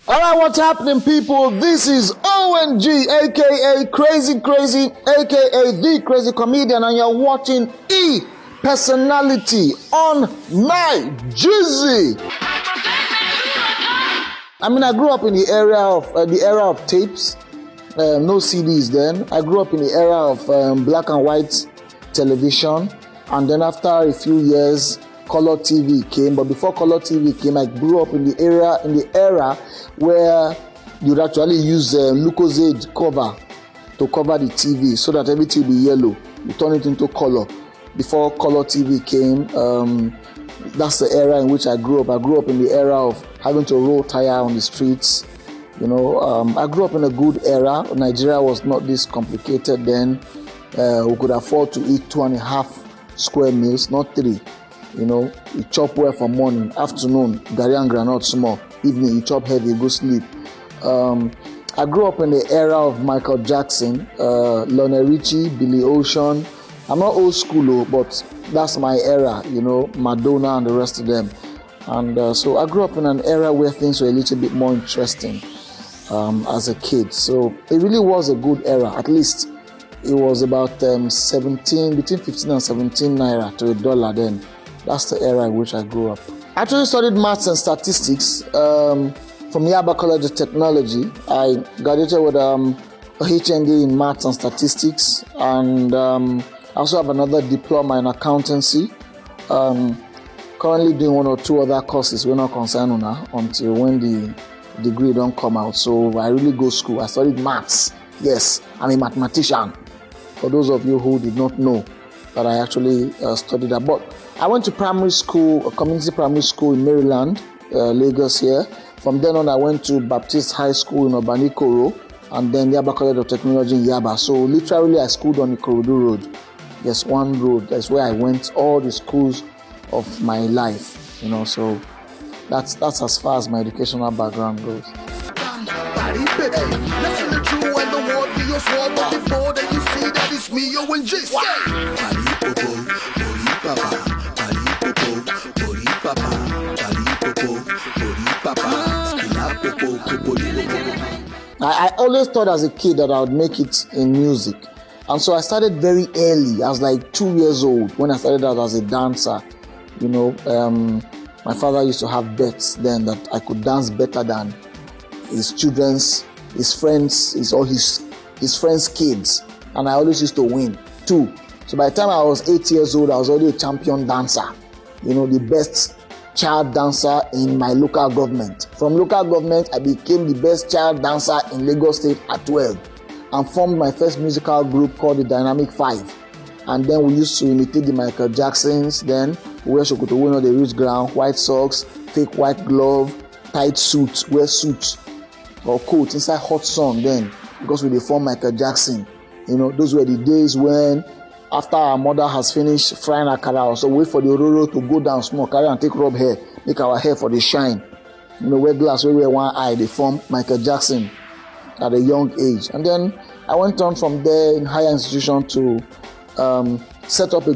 Alright, what's happening, people? This is Owen G, aka Crazy, aka The Crazy Comedian, and you're watching E-Personality on my Jizzy. I grew up in the era of tapes, no CDs then. I grew up in the era of black and white television, and then after a few years, color TV came. But before color TV came, I grew up in the era where you'd actually use Lucozade cover to cover the TV so that everything would be yellow. You turn it into color. Before color TV came, that's the era in which I grew up. I grew up in the era of having to roll tire on the streets. I grew up in a good era. Nigeria was not this complicated then. We could afford to eat 2.5 square meals, not 3. You chop well for morning, afternoon, gari and granite small, evening you chop heavy, go sleep. I grew up in the era of Michael Jackson, Lionel Richie, Billy Ocean. I'm not old school, but that's my era, Madonna and the rest of them. And so I grew up in an era where things were a little bit more interesting as a kid. So it really was a good era. At least it was about between 15 and 17 naira to $1 then. That's the era in which I grew up. I actually studied maths and statistics from Yaba College of Technology. I graduated with a HND in maths and statistics, and I also have another diploma in accountancy. Currently doing 1 or 2 other courses. We're not concerned now until when the degree don't come out. So I really go to school. I studied maths. Yes, I'm a mathematician. For those of you who did not know that I actually studied that. But I went to primary school, a community primary school in Maryland, Lagos here. From then on, I went to Baptist High School in Obanikoro, and then Yaba College of Technology in Yaba. So literally, I schooled on the Ikorodu Road. Yes, one road. That's where I went all the schools of my life. So that's as far as my educational background goes. I always thought as a kid that I would make it in music. And so I started very early. I was like 2 years old when I started out as a dancer. My father used to have bets then that I could dance better than his friends' kids. And I always used to win too. So by the time I was 8 years old, I was already a champion dancer. The best child dancer in my local government. From local government, I became the best child dancer in Lagos State at 12 and formed my first musical group called the Dynamic 5. And then we used to imitate the Michael Jacksons. Then we wear shokoto, we know the rich ground, white socks, fake white glove, tight suits, wear suits or coat inside hot sun then because we form Michael Jackson. Those were the days when after our mother has finished frying akara, so wait for the ororo to go down small, carry and take rub hair, make our hair for the shine. Wear glass, we wear one eye, they form Michael Jackson at a young age. And then I went on from there in higher institution to set up a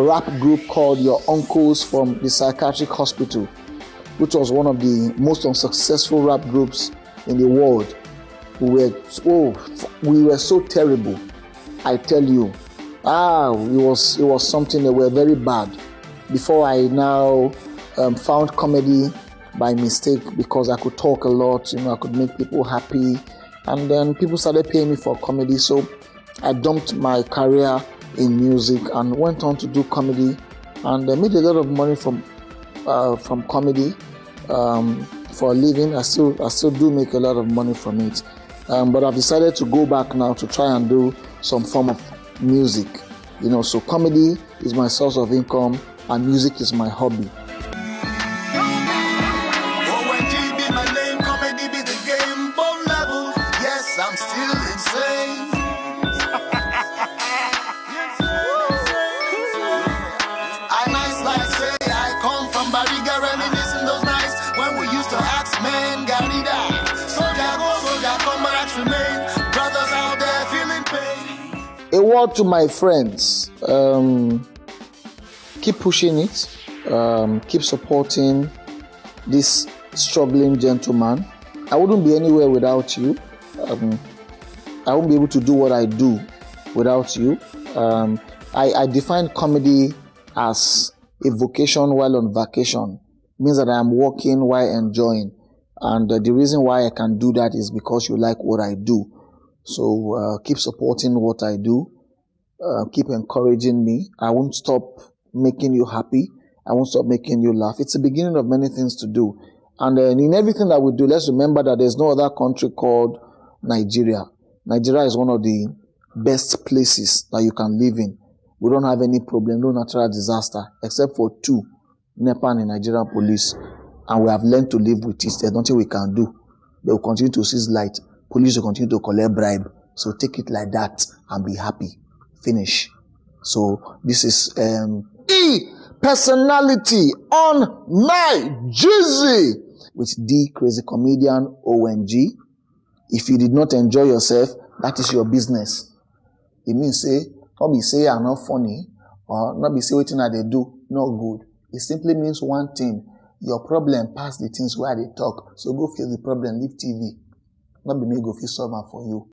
rap group called Your Uncles from the Psychiatric Hospital, which was one of the most unsuccessful rap groups in the world. We were so terrible, I tell you. It was something that were very bad. Before I now found comedy by mistake because I could talk a lot, I could make people happy, and then people started paying me for comedy. So I dumped my career in music and went on to do comedy, and I made a lot of money from comedy for a living. I still do make a lot of money from it, but I've decided to go back now to try and do some form of music. So comedy is my source of income and music is my hobby. I'm still insane. I nice like say I come from Bariga, reminiscing those nights when we used to ask men, Garida, soldier go, soldier come, brats remain, brothers out there feeling pain. A word to my friends: keep pushing it, keep supporting this struggling gentleman. I wouldn't be anywhere without you. I won't be able to do what I do without you. I define comedy as a vocation while on vacation. It means that I am working while enjoying. And the reason why I can do that is because you like what I do. So keep supporting what I do. Keep encouraging me. I won't stop making you happy. I won't stop making you laugh. It's the beginning of many things to do. And in everything that we do, let's remember that there's no other country called Nigeria. Nigeria is one of the best places that you can live in. We don't have any problem, no natural disaster, except for 2, NEPA and the Nigerian police. And we have learned to live with it. There's nothing we can do. They will continue to seize light. Police will continue to collect bribe. So take it like that and be happy. Finish. So this is E-Personality on my Jeezy with the crazy comedian Owen G. If you did not enjoy yourself, that is your business. It means not be say I'm not funny, or not be say what they do not good. It simply means one thing: your problem pass the things where they talk. So go face the problem, leave TV. Not be me go feel solve for you.